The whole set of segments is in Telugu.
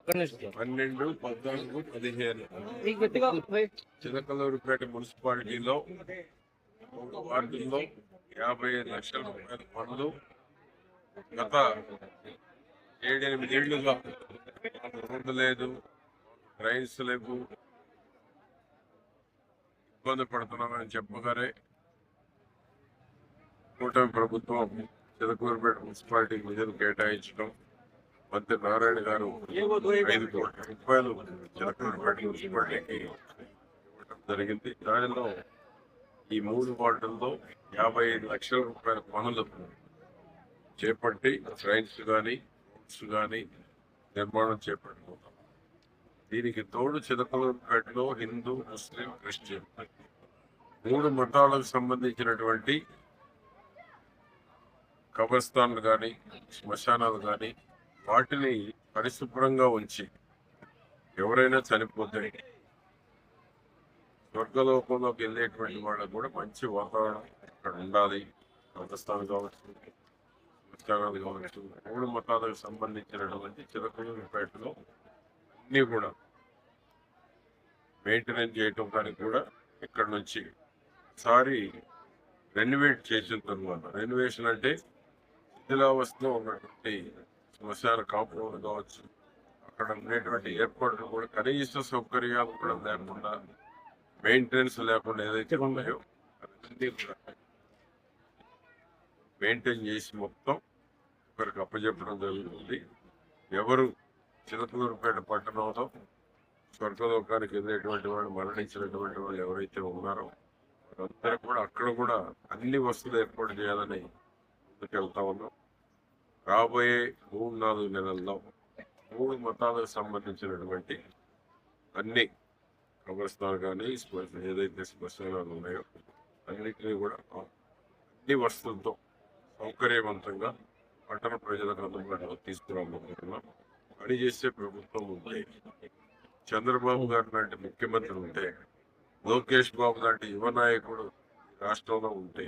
12, 14, 15 చిలకలూరుపేట మున్సిపాలిటీలో 3 వార్డుల్లో 55 లక్షల రూపాయల పనులు గత 7-8 ఏళ్లుగా రోడ్డు లేదు, డ్రైన్స్ లేవు, ఇబ్బంది పడుతున్నామని చెప్పగానే కూటమి ప్రభుత్వం చిలకలూరుపేట మున్సిపాలిటీకి నిధులు కేటాయించడం, మంత్రి నారాయణ గారు 5 కోట్ల రూపాయలు చిలకలూరుపేట మున్సిపాలిటీకి ఇవ్వడం జరిగింది. దానిలో ఈ 3 వార్డుల్లో 55 లక్షల రూపాయల పనులు చేపట్టి ట్రైన్స్ కానీ రోడ్స్ కానీ నిర్మాణం చేపట్టుకుంటాం. దీనికి తోడు చిలకలూరుపేటలో హిందూ, ముస్లిం, క్రిస్టియన్ 3 మతాలకు సంబంధించినటువంటి కబర్స్థాన్లు కానీ శ్మశానాలు కానీ వాటిని పరిశుభ్రంగా ఉంచి ఎవరైనా చనిపోతే స్వర్గలోకంలోకి వెళ్ళేటువంటి వాళ్ళకు కూడా మంచి వాతావరణం ఇక్కడ ఉండాలి. కబర్స్థాన్ కావచ్చు, శ్మశానాలు కావచ్చు, 3 మతాలకు సంబంధించినటువంటి చిలకలూరుపేటలో అన్నీ కూడా మెయింటెనెన్స్ చేయటం కానీ కూడా ఇక్కడ నుంచి ఒకసారి రెనోవేట్ చేసిన తర్వాత, రెనోవేషన్ అంటే శిథిలావస్థలో ఉన్నటువంటి శ్మశాన కాంపౌండ్ కావచ్చు, అక్కడ ఉండేటువంటి ఏర్పాట్లు కూడా కనీస సౌకర్యాలు కూడా లేకుండా, మెయింటెనెన్స్ లేకుండా ఏదైతే ఉన్నాయో అవన్నీ కూడా మెయింటైన్ చేసి మొత్తం ఒకరికి అప్పచెప్పడం జరుగుతుంది. ఎవరు చిలకలూరుపేట పట్టణంలో స్వర్గలోకానికి వెళ్ళేటువంటి వాళ్ళు, మరణించినటువంటి వాళ్ళు ఎవరైతే ఉన్నారో వారందరూ కూడా అక్కడ కూడా అన్ని వసతులు ఏర్పాటు చేయాలని ముందుకెళ్తా ఉన్నాం. రాబోయే 3-4 నెలల్లో 3 మతాలకు సంబంధించినటువంటి అన్ని కబర్స్థాన్ కానీ ఏదైతే శ్మశానాలు ఉన్నాయో అన్నింటినీ కూడా అన్ని వసతులతో సౌకర్యవంతంగా పట్టణ ప్రజలకు అందుబాటులో తీసుకురాబోతున్నాం. పనిచేసే ప్రభుత్వం ఉంటే, చంద్రబాబు గారు లాంటి ముఖ్యమంత్రి ఉంటే, లోకేష్ బాబు లాంటి యువ నాయకుడు రాష్ట్రంలో ఉంటే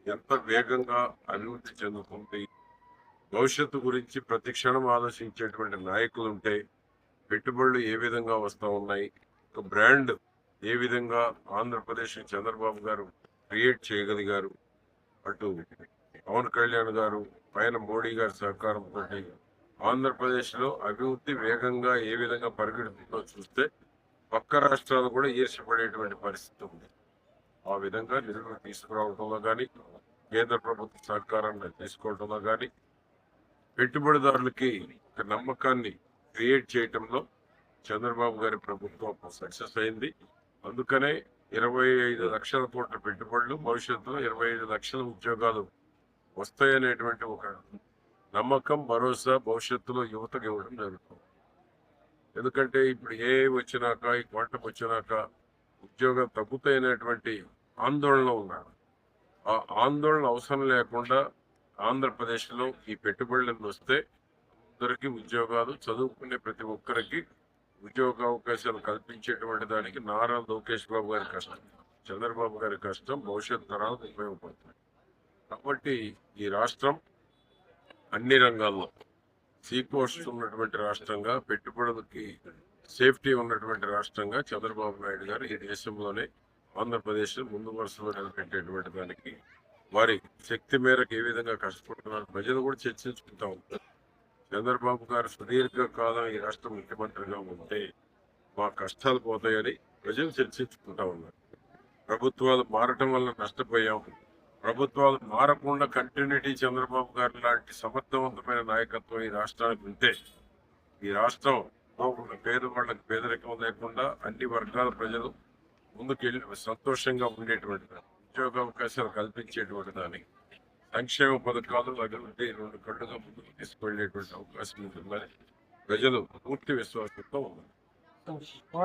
ఎంత వేగంగా అభివృద్ధి చెందుతుంది, భవిష్యత్తు గురించి ప్రతి క్షణం ఆలోచించేటువంటి నాయకులు ఉంటే పెట్టుబడులు ఏ విధంగా వస్తూ ఉన్నాయి, ఒక బ్రాండ్ ఏ విధంగా ఆంధ్రప్రదేశ్ చంద్రబాబు గారు క్రియేట్ చేయగలిగారు, అటు పవన్ కళ్యాణ్ గారు పైన మోడీ గారి సహకారంతో ఆంధ్రప్రదేశ్లో అభివృద్ధి వేగంగా ఏ విధంగా పరిగెడుతుందో చూస్తే పక్క రాష్ట్రాలు కూడా ఈర్షపడేటువంటి పరిస్థితి ఉంది. ఆ విధంగా నిధులు తీసుకురావడంలో కానీ, కేంద్ర ప్రభుత్వ సహకారాన్ని తీసుకోవడంలో కానీ, పెట్టుబడిదారులకి ఒక నమ్మకాన్ని క్రియేట్ చేయటంలో చంద్రబాబు గారి ప్రభుత్వం సక్సెస్ అయింది. అందుకనే 25 లక్షల కోట్ల పెట్టుబడులు, భవిష్యత్తులో 25 లక్షల ఉద్యోగాలు వస్తాయనేటువంటి ఒక నమ్మకం, భరోసా భవిష్యత్తులో యువతకు ఇవ్వడం జరుగుతుంది. ఎందుకంటే ఇప్పుడు ఏ వచ్చినాక, ఈ క్వాంటం వచ్చినాక ఉద్యోగాలు తగ్గుతాయనేటువంటి ఆందోళన ఉన్నారు. ఆ ఆందోళన అవసరం లేకుండా ఆంధ్రప్రదేశ్లో ఈ పెట్టుబడులను వస్తే అందరికీ ఉద్యోగాలు, చదువుకునే ప్రతి ఒక్కరికి ఉద్యోగ అవకాశాలు కల్పించేటువంటి దానికి నారా లోకేష్ బాబు గారి కష్టం, చంద్రబాబు గారి కష్టం భవిష్యత్ తరాలకు ఉపయోగపడుతుంది. కాబట్టి ఈ రాష్ట్రం అన్ని రంగాల్లో సీకోస్ట్ ఉన్నటువంటి రాష్ట్రంగా, పెట్టుబడులకి సేఫ్టీ ఉన్నటువంటి రాష్ట్రంగా చంద్రబాబు నాయుడు గారు ఈ దేశంలోనే ఆంధ్రప్రదేశ్ ముందు వరుసలో నిలబెట్టేటువంటి దానికి వారి శక్తి మేరకు ఏ విధంగా కష్టపడుతున్నారు ప్రజలు కూడా చర్చించుకుంటా ఉంటారు. చంద్రబాబు గారు సుదీర్ఘ కాలం ఈ రాష్ట్ర ముఖ్యమంత్రిగా ఉంటే మా కష్టాలు పోతాయని ప్రజలు చర్చించుకుంటా ఉన్నారు. ప్రభుత్వాలు మారటం వల్ల నష్టపోయాం, ప్రభుత్వాలు మారకుండా కంటిన్యూటీ చంద్రబాబు గారు లాంటి సమర్థవంతమైన నాయకత్వం ఈ రాష్ట్రానికి ఉంటే ఈ రాష్ట్రం పేదవాళ్ళకి పేదరికం లేకుండా అన్ని వర్గాల ప్రజలు ముందుకెళ్ళి సంతోషంగా ఉండేటువంటి ఉద్యోగ అవకాశాలు కల్పించేటువంటి దానికి సంక్షేమ పథకాలు అభివృద్ధి 2 కళ్ళుగా ముందుకు తీసుకువెళ్ళేటువంటి అవకాశం ఉంటుందని ప్రజలు పూర్తి విశ్వాసంతో ఉన్నారు.